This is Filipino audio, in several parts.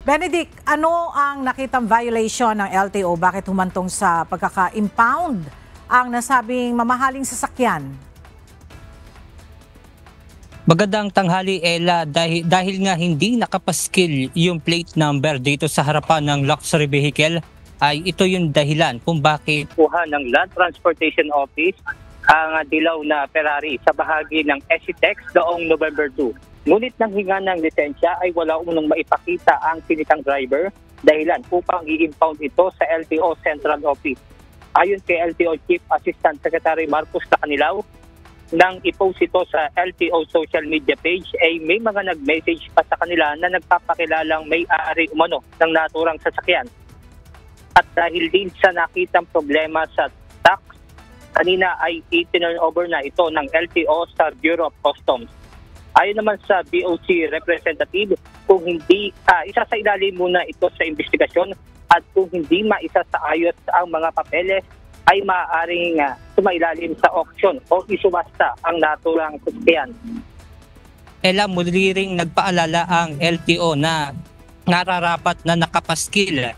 Benedict, ano ang nakitang violation ng LTO? Bakit humantong sa pagkaka-impound ang nasabing mamahaling sasakyan? Magandang tanghali, Ella. Dahil nga hindi nakapaskil yung plate number dito sa harapan ng luxury vehicle, ay ito yung dahilan kung bakit kuha ng Land Transportation Office ang dilaw na Ferrari sa bahagi ng SCTEX noong November 2. Ngunit nang hinga ng lisensya ay wala umunong maipakita ang sinitang driver dahilan upang i-impound ito sa LTO Central Office. Ayon kay LTO Chief Assistant Secretary Marcos Tacanilaw, nang i-post ito sa LTO social media page ay may mga nag-message pa sa kanila na nagpapakilalang may-ari umano ng naturang sasakyan. At dahil din sa nakitang problema sa tax, kanina ay i-turn over na ito ng LTO sa Bureau of Customs. Ayon naman sa BOC representative, kung hindi isasailalim muna ito sa investigasyon at kung hindi maisasaayos ang mga papeles, ay maaaring sumailalim sa auction o isubasta ang naturang sasakyan. Ella, muli ring nagpaalala ang LTO na nararapat na nakapaskil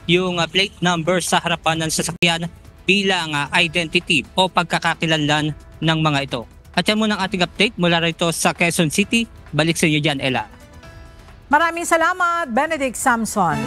yung plate number sa harapan ng sasakyan bilang identity o pagkakakilanlan ng mga ito. At yan muna ang ating update mula rito sa Quezon City. Balik sa iyo dyan, Ella. Maraming salamat, Benedict Samson.